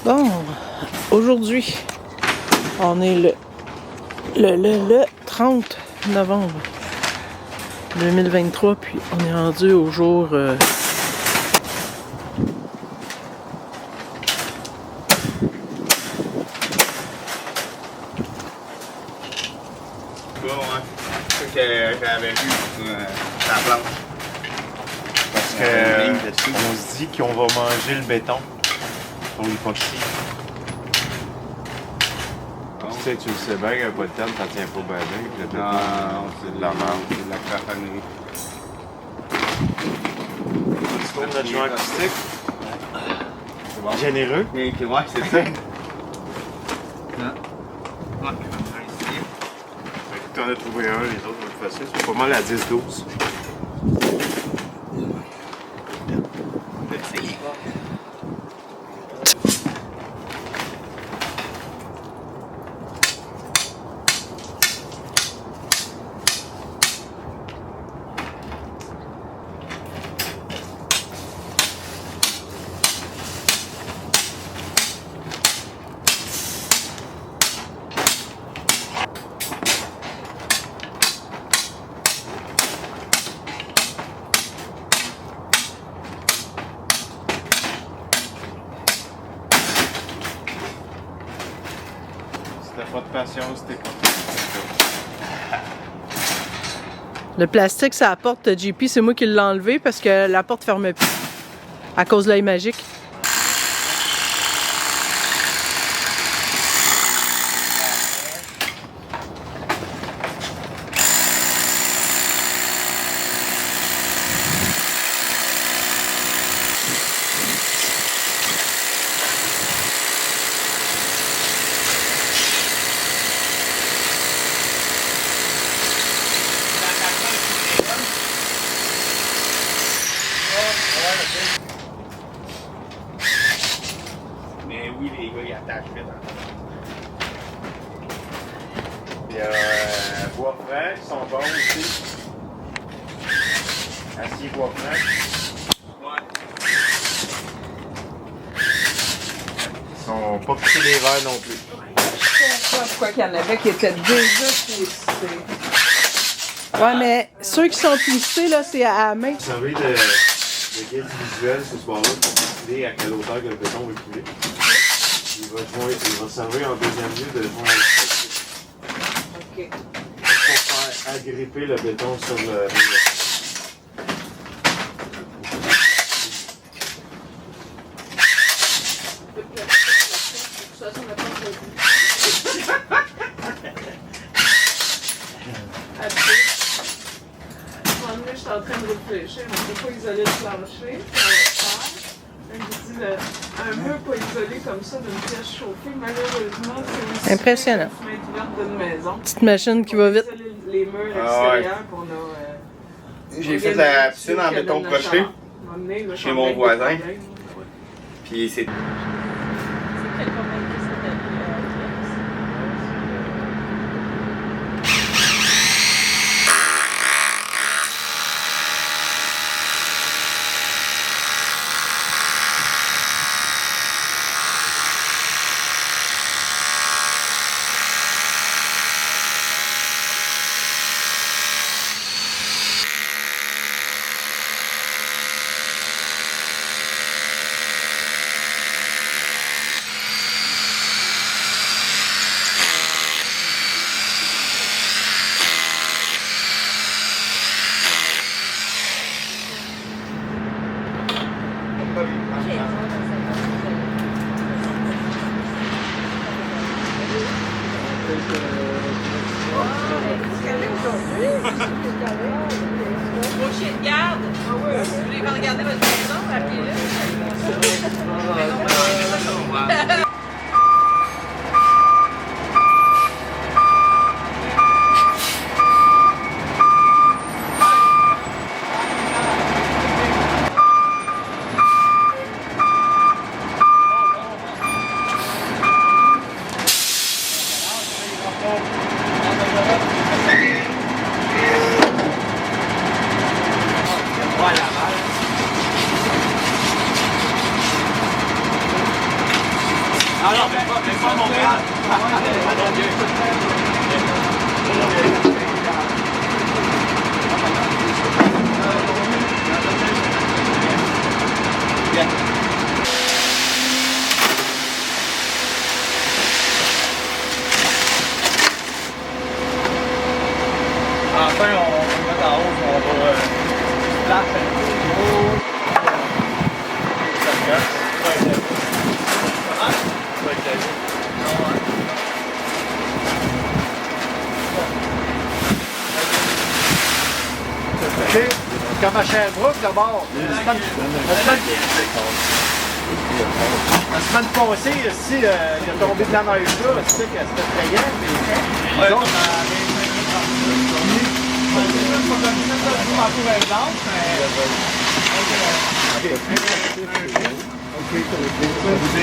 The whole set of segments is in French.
Bon, aujourd'hui, on est le 30 novembre 2023, puis on est rendu au jour... que j'avais vu la planche. Parce que on se dit qu'on va manger le béton pour l'époxy. Bon. Tu sais, tu le sais bien qu'un polythène, ça tient pas bien. Non, c'est de la merde, c'est de la crapanerie. Tu trouves notre joint acoustique? C'est bon. Généreux. Ouais, c'est ça. T'en as trouvé un, les autres vont être faciles. C'est pas mal à 10-12. Si t'as pas de patience, t'es pas. Le plastique, ça apporte JP, c'est moi qui l'ai enlevé parce que la porte ferme plus. À cause de l'œil magique. Mais oui, les gars, ils attachent vite. Il y a bois franc qui sont bons aussi. Acier bois franc. Ouais. Ils sont pas pris les verres non plus. Pourquoi qu'il y en avait qui étaient déjà plissés? Ouais, mais ceux qui sont plissés, là, c'est à la main. Vous savez de guide visuel ce soir-là pour décider à quelle hauteur que le béton va couler. Il va servir en deuxième lieu de joint électrique. OK. Pour faire agripper le béton sur le mur. Je suis en train de réfléchir, mais pourquoi isoler le plancher? Ça va faire. Je me dis, un mur pas isolé comme ça d'une pièce chauffée, malheureusement, c'est aussi Impressionnant. une fenêtre ouverte d'une maison. Petite machine qui va vite. Isoler les murs Ah extérieurs qu'on a. J'ai fait la piscine en béton crocheté chez mon voisin. Puis c'est. Rocher de garde. Ah oui. Vous voulez regarder votre maison, appelez-le. Ah non, mais pas Montréal. Enfin, on va mettre en haut, on va placer un peu gros. Ça me gosse. OK. Comme à Sherbrooke, d'abord. La semaine passée, ici, il a tombé de la neige là. Tu sais que c'était effrayant, mais nous autres,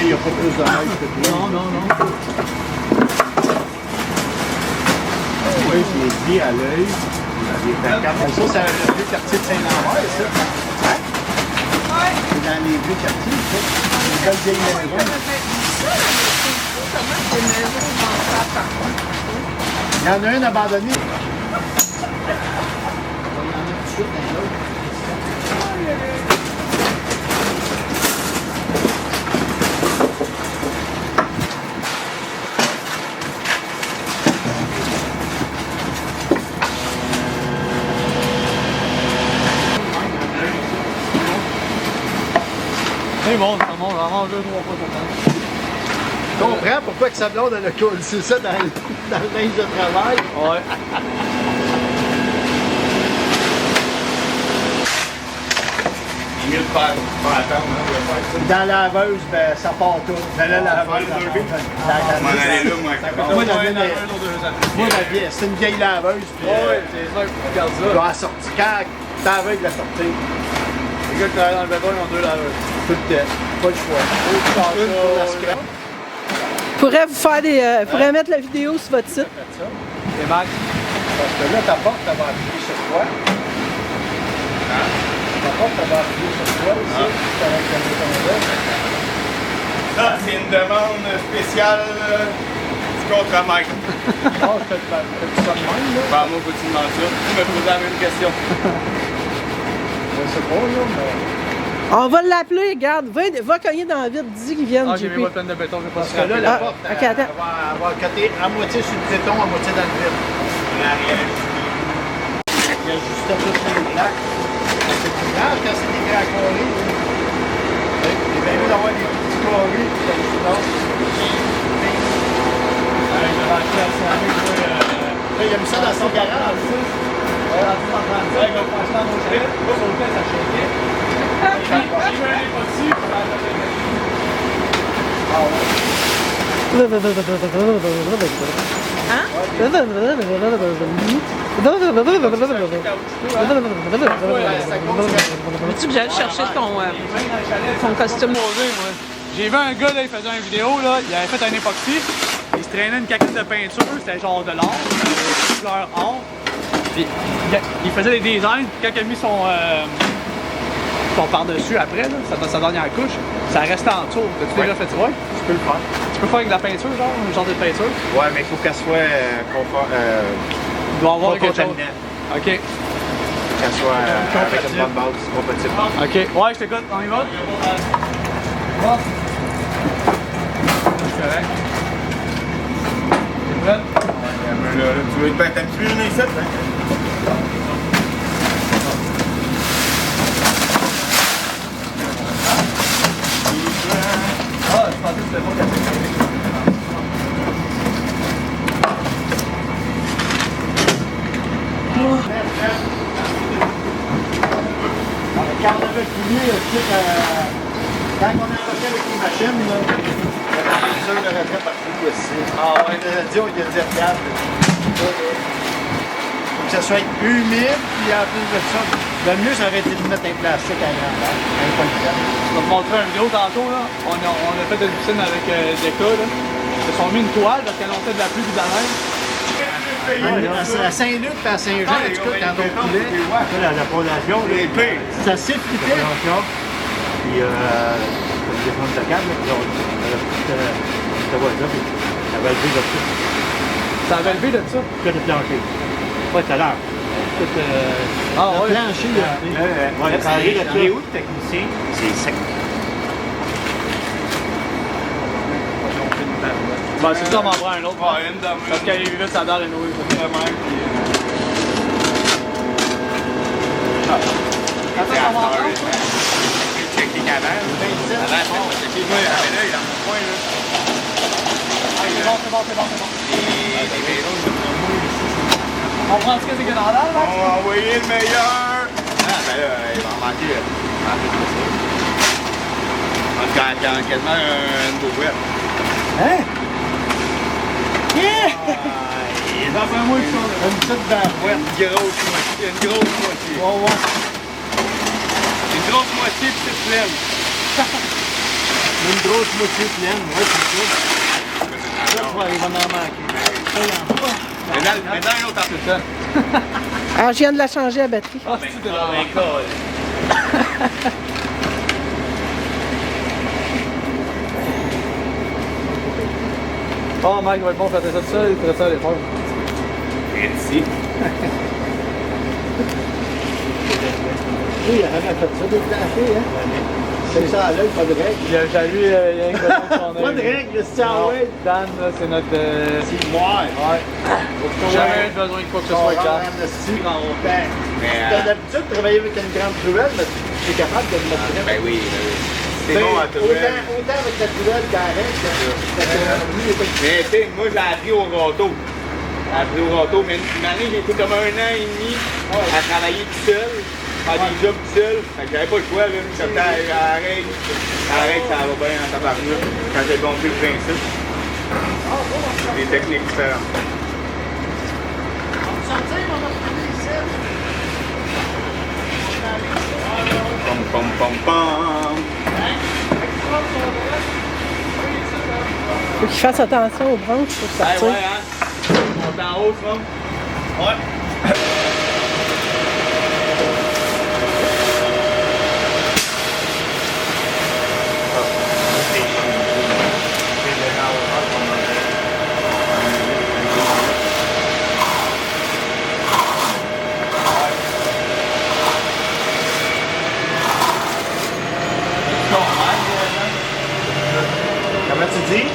il n'y a pas plus de neige que toi. Non. Oui, je l'ai dit à l'œil. Ça, c'est le vieux quartier de Saint-Lambert, ça. Hein? Ouais. C'est dans les vieux quartiers, ça. Les belles vieilles maisons. Il y en a une abandonnée. Il y en a tout de suite, un autre. C'est bon, ça monte vraiment 2-3 fois pour temps. Tu comprends pourquoi que sa blonde a collé ça dans le linge de travail? Ouais. Il est mieux de faire attendre, hein. Dans la laveuse, ben, ça part tout. Dans la laveuse, On m'en allait là, moi. Moi, la vieille, c'est une vieille laveuse. Puis, Ouais, c'est ça, regarde ça. quand elle sortit, quand t'es avec la sortie, Les gars qui travaillent dans le béton, ils ont 2 laveuses. tout le temps. Pas le choix. Une pour la scrap. Pourrais vous faire pourrais mettre la vidéo sur votre site. Et Max, Parce que là, ta porte, elle va appuyer sur toi. Ta porte, elle va appuyer sur toi aussi. Avec le bouton là. Ça, c'est une demande spéciale du contre-maître. Ah, fais ça de même, là. Bah, moi, faut-tu demander ça? Tu me poses la même question. Je sais pas, là, mais... On va l'appeler, regarde. Va cogner dans la vitre, dis qu'ils viennent. j'ai JP. mes bottes pleines de béton, je vais pas Parce que là, la Ah, porte, ok, elle attends. va coter à moitié sur le béton, à moitié dans le vide. Il y a juste toutes les plaques. C'est plus grave quand c'est des grands carrés. Il est bien mieux d'avoir des petits carrés puis la distance. Là, il a mis ça dans son garage. Veux-tu que j'aille chercher ton costume? J'ai vu un gars, là, il faisait une vidéo, là, il avait fait un époxy, il se traînait une caquette de peinture, c'était genre de l'or, couleur or. Puis, il faisait des designs, quand il a mis son par-dessus après, là, sa dernière couche, ça restait en dessous. T'as-tu déjà fait ça? Ouais? Tu peux le faire. Tu peux faire avec de la peinture, genre, un genre de peinture? Ouais, mais il faut qu'elle soit Il doit avoir pas quelque chose. contaminante. Ok. Qu'elle soit avec une bonne base, compatible. Ok. Ouais, je t'écoute, on y va? Bon. C'est correct. T'es prêt? Tu veux être bien habitué, là, ici, hein? Ah, je pensais que c'était pas qu'à Quand on avait fini, quand on a embarqué avec les machines, là, il y avait des heures de retrait partout aussi. Ah ouais? On a dit, il y a des regards. Faut que ça soit humide, puis en plus de ça, le mieux, ça aurait été de mettre un plastique à grandeur. Un polycarbonate. Je vais te montrer une vidéo tantôt, là. On a fait une piscine avec Deka, là. Ils se sont mis une toile parce qu'elle montait de la pluie et de la neige. À Saint-Luc et à Saint-Jean, en tout cas, quand on coulait, La fondation, Les pires. ça s'effritait. Puis, les défenses de câble, on a cette voie-là, puis ça va lever de ça. Ça avait levé de ça? Que de plancher. Pas tout à l'heure. Ah Le ouais. plancher, ouais, ça arrive de où, le technicien? C'est sec. Ben, c'est ça, on m'en prend un autre. Ouais, une dame. Parce qu'elle est vite, ça donne une nouille. Vraiment, puis. Attends, on va en prendre. Check les cadavres. Moi, là, il en a point, là. C'est bon, c'est bon, c'est bon, c'est bon. Les vélos, On prend ce que c'est que dans l'air, là? on va envoyer le meilleur! Ah, ben là, il va en manquer. On a quasiment une bouette. Hein? D'après moi, ça, Une petite barbouette. Une grosse moitié. Une grosse moitié. Ouais, ouais. Une grosse moitié puis c'est pleine. Une grosse moitié pleine, ouais, c'est ça. Ça, il va en manquer. Ça, il y en a. Mais dans l'autre c'est ça. Alors, je viens de la changer à batterie. Ah, c'est de la Oh, Mike, il va être bon, faire ça tout seul, il ferait ça à l'effort. Ici. Oui, il a jamais fait ça, des planchers, hein? C'est ça à l'œil, pas de règle. Il y a lui, il y a une question qu'on a. Pas de règle, c'est ça, Non, ouais. Dan, là, c'est notre. C'est moi. Ouais. Jamais besoin de quoi que ce soit Dan. T'as d'habitude de travailler avec une grande truelle, mais tu es capable de le mettre près. Ben oui, c'est bon à tout Autant avec la truelle qu'avec, Mais tu sais, moi j'ai appris au râteau. J'ai appris au râteau, mais une année j'ai été comme 1 an et demi à travailler tout seul, faire des jobs tout seul. Fait que j'avais pas le choix, là. J'étais arrête, ça va bien en tabarnak quand j'ai compris le principe. C'est des techniques différentes. Pom pom pom pom. Faut qu'il fasse attention aux branches pour Ah sortir. ouais, hein? On est en haut, ça? Ouais. Comment tu dis?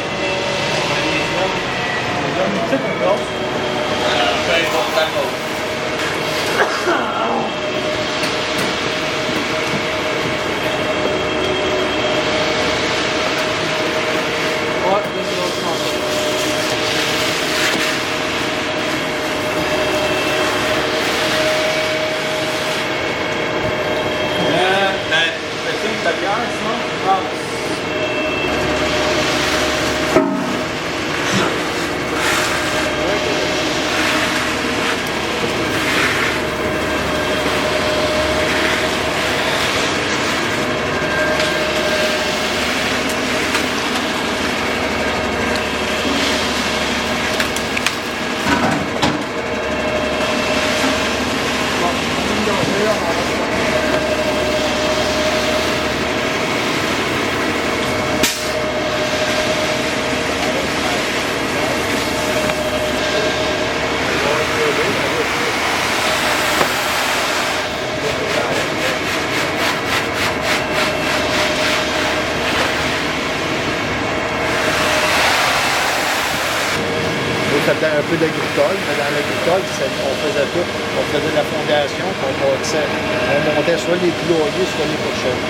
C'était un peu d'agricole, mais dans l'agricole, on faisait tout. On faisait de la fondation, puis on bâtissait. On montait soit les ployers, soit les pochettes.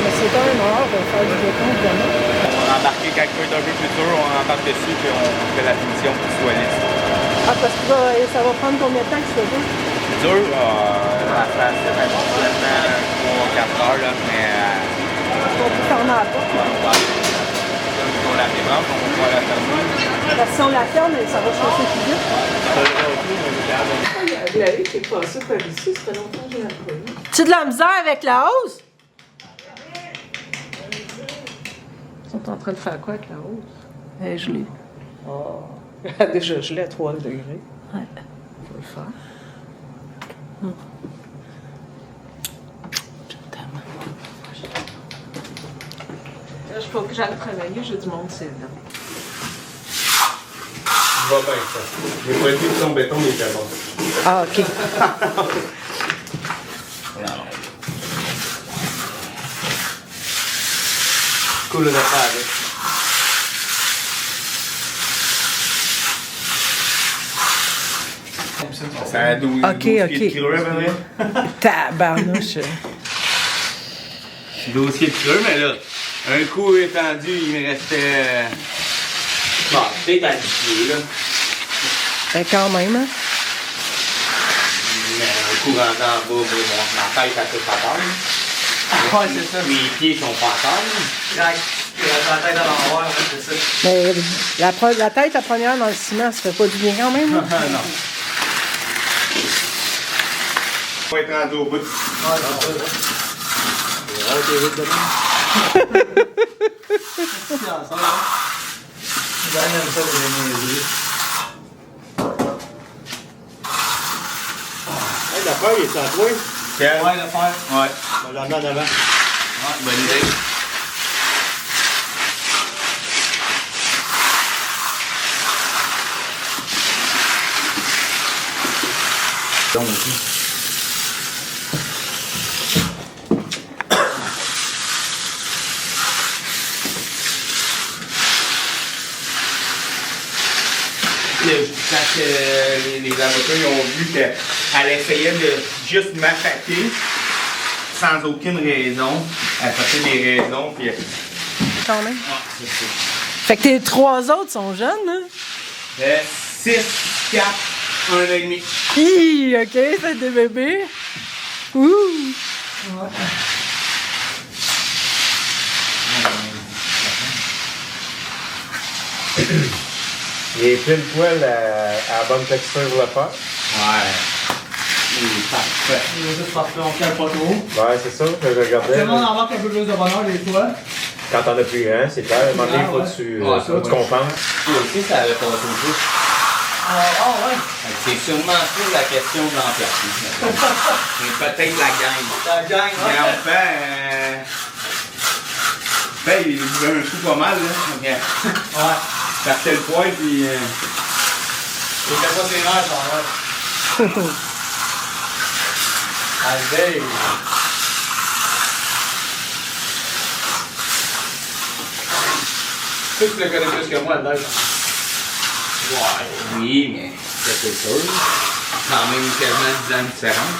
Mais c'est un art de faire du béton, vraiment. On a embarqué quand il est un peu plus dur, on embarque dessus puis on fait la finition pour qu'il soit lisse. Ah, parce que ça va prendre combien de temps que ça va? C'est dur, la face, c'est maintenant 3-4 heures, là, mais On peut fermer la porte. on la débranche, on va pouvoir la fermer. Parce que si on la ferme, ça va chauffer plus vite. Il y a qui est passé par ici, ça fait longtemps que je l'ai pas vu. Tu as de la misère avec la hausse? Ils sont en train de faire quoi avec la hausse? Elle est gelée. Oh. Déjà gelée à 3 degrés. Ouais. Faut le faire. Je t'aime. Je faut que j'aille travailler, j'ai du monde, c'est là. Va bien, ça. Les pointés de son béton, il était bon. Ah, ok. Cool de faire avec. Ça a 12 Ok, pieds ok. de creux, à peu près. Tabarnouche. 12 pieds de creux, mais là, un coup étendu, il me restait. Bon, peut-être à 10 pieds, là. Ben, quand même, hein? Mais un coup rentré en bas, ma tête a tout à terre. Ouais, c'est ça. Mes pieds sont pas à terre. Exact. La tête à l'envers, ouais, c'est ça. Mais la tête, la première dans le ciment, ça fait pas du bien quand même, là? Non. Faut être rendu au bout. Hey, la feuille est à toi. Quel? Ouais, le fer. Ouais. On va l'emmener en avant. Ouais, bonne idée. Donc, quand les avocats ils ont vu qu'elle essayait de juste m'attaquer sans aucune raison, elle cherchait des raisons, puis Quand même. c'est ça. Fait que tes trois autres sont jeunes, hein? 6, 4, 1 an et demi. Hi, ok, c'est des bébés. Ouh! Il est pile poil à la bonne texture pour le faire. Ouais. Il est parfait. Il est juste parfait, on calme pas trop. Ouais, c'est ça que je regardais. Tout le monde en manque un peu plus de bonheur des fois. Quand t'en as plus grand, c'est clair. À un moment donné, il faut que tu, Ouais, faut que tu compenses. Toi aussi, ça avait passé au bout. Ah ouais. C'est sûrement ça la question de l'emplacement. Mais peut-être la gang. La gang, Mais ouais. enfin, il a un coup pas mal, là. Ouais. Partait le poil, puis. Il était pas ses rêves, en vrai. Allez. Tu le connais plus que moi, là. Ouais, oui, mais c'est sûr. Quand même quasiment 10 ans de différence.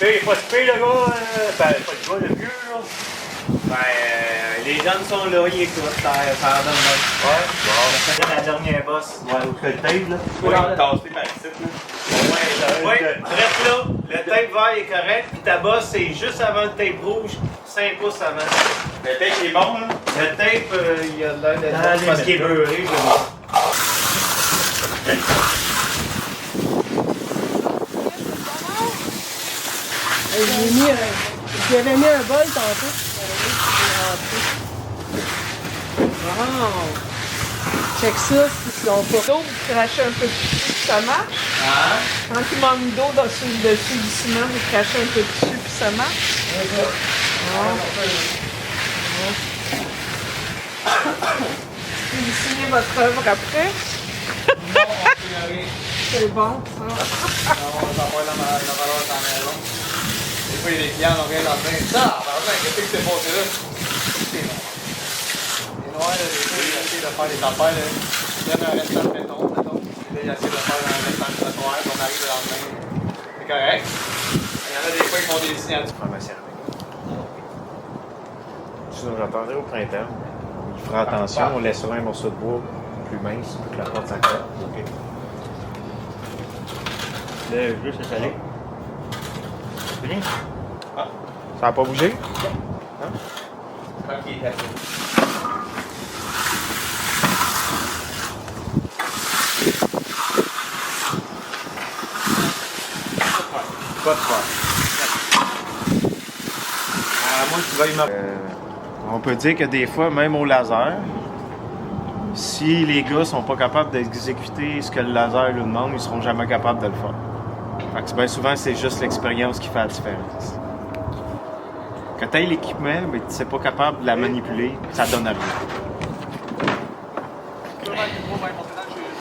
Hey, pas super, le gars. Ben, pas le gars, le vieux, là. Ben, les jeunes sont là, ils écoutent. Ça donne bien. Ouais, bon. Ça donne la dernière bosse. Ouais, au tape, là. Oui, tassé par ici, là. Oui, reste là. Le tape vert est correct. Puis ta bosse, c'est juste avant le tape rouge, 5 pouces avant. Le texte est bon, là. Le tape, il a l'air d'être bon parce qu'il est beurré. J'y avais mis un bol tantôt. Wow! Check ça, si on peut. D'eau, vous crachez un peu dessus, ça marche. Hein? Quand il manque d'eau dessus du ciment, vous crachez un peu dessus, puis ça marche. Vous signez votre œuvre après. C'est bon, ça. On va envoyer la valeur de la maison. Des fois, il y a des clients, on vient dans le bain. Ça, qu'est-ce qui s'est passé là? C'est bon. Les noirs, là, des fois, ils essaient de faire des affaires. Là. Ils donnent un restant de béton, mettons. Puis là, ils essaient de faire un restant de trottoir, puis on arrive le lendemain. C'est correct. Il y en a des fois qui font des signatures. Ah, ben, c'est vrai. J'entendrai au printemps. Il fera attention, on laissera un morceau de bois plus mince pour que la porte s'accroche. OK. Le jeu, c'est salé. Fini? Ça n'a pas bougé? Quand il est assez. Pas de quoi. À moins que tu veuilles on peut dire que des fois, même au laser, si les gars sont pas capables d'exécuter ce que le laser leur demande, ils seront jamais capables de le faire. Fait que bien souvent, c'est juste l'expérience qui fait la différence. Que tu aies l'équipement, mais tu ne sais pas capable de la manipuler, ça donne à rien.